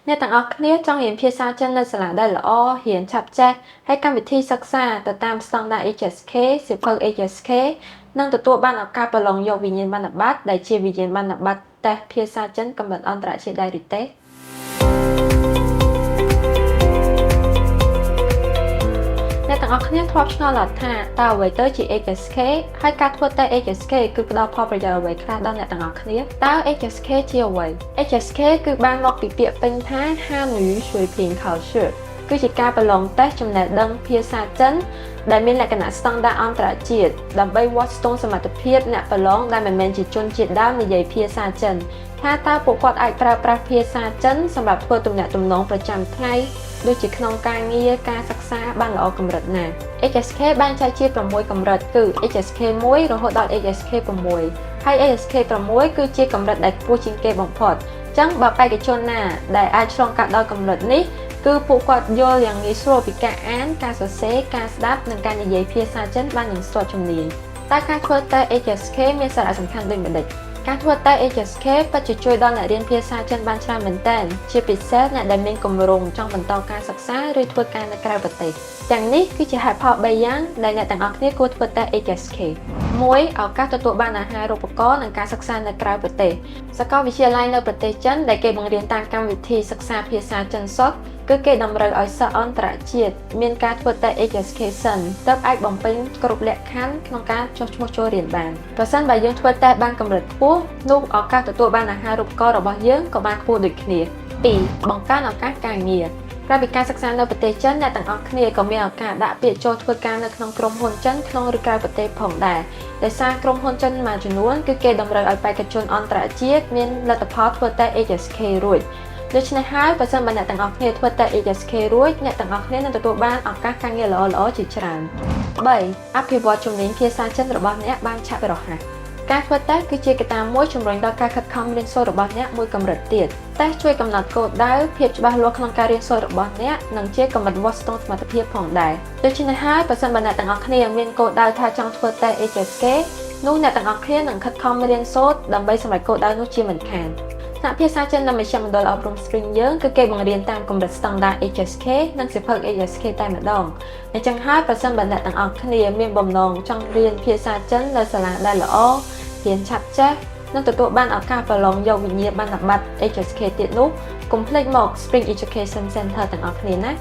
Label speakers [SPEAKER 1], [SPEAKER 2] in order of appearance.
[SPEAKER 1] អ្នកទាំងអស់គ្នាចង់រៀនភាសាចិននៅសាលាដែលល្អរៀនឆាប់ចេះហើយកម្មវិធីសិក្សាទៅតាមស្តង់ដារ HSK សៀវភៅ HSK និងទទួលបានឱកាសប្រឡងយកវិញ្ញាបនបត្រដែលជាវិញ្ញាបនបត្រតេស្តភាសាចិនកម្រិតអន្តរជាតិដែរឬទេអ្នកទាំងអស់គ្នាធ្លាប់ឆ្ងល់អត់ថាតើអ្វីទៅជា HSK ហើយការធ្វើតេស្ត HSK គឺផ្ដល់ផលប្រយោជន៍អ្វីខ្លះដល់អ្នកទាំងអស់គ្នាតើ HSK ជាអ្វី HSK គឺបានមកពីពាក្យពេញថាហាន语水平考试គឺជាការប្រឡងតេស្តចំណេះដឹងភាសាចិនដែលមានលក្ខណៈស្តង់ដារអន្តរជាតិដើម្បីវាស់ស្ទង់សមត្ថភាពអ្នកប្រឡងដែលមិនមែនជាជនជាតិដើមនិយាយភាសាចិនថាតើពួកគាត់អាចប្រើប្រាស់ភាសាចិនសម្រាប់ធ្វើទំនាក់ទំនងប្រចាំថ្ងៃដូចជាក្នុងការងារការសិក្សាបានល្អកម្រិតណា HSK បែងចែកជា6កម្រិតគឺ HSK 1រហូតដល់ HSK 6ហើយ HSK 6គឺជាកម្រិតដែលខ្ពស់ជាងគេបំផុតអញ្ចឹងបើបេក្ខជនណាដែលអាចឆ្លងកាត់ដល់កម្រិតនេះគឺពួកគាត់យល់យ៉ាងងាយស្រួលពីការអានការសរសេរការស្ដាប់និងការនិយាយភាសាចិនបានយ៉ាងស្ទាត់ជំនាញតែការធ្វើតេស្ត HSK មានសារៈសំខាន់ដូចម្តេចការធ្វើតេស្ត HSK ពិតជាជួយដល់អ្នករៀនភាសាចិនបានច្រើនមែនទែនជាពិសេសអ្នកដែលមានគម្រោងចង់បន្តការសិក្សាឬធ្វើការនៅក្រៅប្រទេសទាំងនេះគឺជាហេតុផល3យ៉ាងដែលអ្នកទាំងអស់គ្នាគួរធ្វើតេស្ត HSK 1. ឱកាសទទួលបានអាហារូបករណ៍និងការសិក្សានៅក្រៅប្រទេសសាកលវិទ្យាល័យនៅប្រទេសចិនដែលគេបង្រៀនតាមកម្មវិធីសិក្សាភាសាចិនសុទ្ធគឺគេតម្រូវឲ្យសិស្សអន្តរជាតិមានការធ្វើតេស្ត HSK សិនទើបអាចបំពេញគ្រប់លក្ខខណ្ឌក្នុងការចុះឈ្មោះចូលរៀនបានប្រសិនបើយើងធ្វើតេស្តបានកម្រិតខ្ពស់នោះឱកាសទទួលបានអាហារូបករណ៍របស់យើងក៏បានខ្ពស់ដូចគ្នា 2. បង្កើនឱកាសការងារក្រៅពីការសិក្សានៅប្រទេសចិនអ្នកទាំងអស់គ្នាក៏មានឱកាសដាក់ពាក្យចូលធ្វើការនៅក្នុងក្រុមហ៊ុនចិនក្នុងឬក្រៅប្រទេសផងដែរដោយសារក្រុមហ៊ុនចិនមួយចំនួនគឺគេតម្រូវឲ្យបេក្ខជនអន្តរជាតិមានលទ្ធផលធ្វើតេស្ត HSK រួចដូច្នេះហើយបើសិនបើអ្នកទាំងអស់គ្នាធ្វើតេស្ត HSK រួចអ្នកទាំងអស់គ្នានឹងទទួលបានឱកាសការងារល្អៗជាច្រើន 3. អភិវឌ្ឍជំនាញភាសាចិនរបស់អ្នកបានឆាប់រហ័សការធ្វើតេស្តគឺជាកត្តាមួយជំរុញដល់ការខិតខំរៀនសូត្ររបស់អ្នកមួយកម្រិតទៀតតេស្តជួយកំណត់គោលដៅភាពច្បាស់លាស់ក្នុងការរៀនសូត្ររបស់អ្នកនិងជាកម្រិតវាស់ស្ទង់សមត្ថភាពផងដែរដូច្នេះហើយបើសិនបើអ្នកទាំងអស់គ្នាមានគោលដៅថាចង់ធ្វើតេស្ត HSK នោះអ្នកទាំងអស់គ្នានឹងខិតខំរៀនសូត្រដើម្បីសម្រេចគោលដៅនោះជាមិនខានថ្នាក់ភាសាចិននៅមជ្ឈមណ្ឌលអប់រំ Spring យើងគឺគេបង្រៀនតាមកម្រិតស្តង់ដារ HSK និងសៀវភៅ HSK តែម្ដងអញ្ចឹងហើយប្រសិនបើអ្នកទាំងអស់គ្នាមានបំណងចង់រៀនភាសាចិននៅសាលាដែលល្អរៀនឆាប់ចេះនិងទទួលបានឱកាសប្រឡងយកវិញ្ញាបនបត្រ HSK ទៀតនោះកុំភ្លេចមក Spring Education Center ទាំងអស់គ្នាណា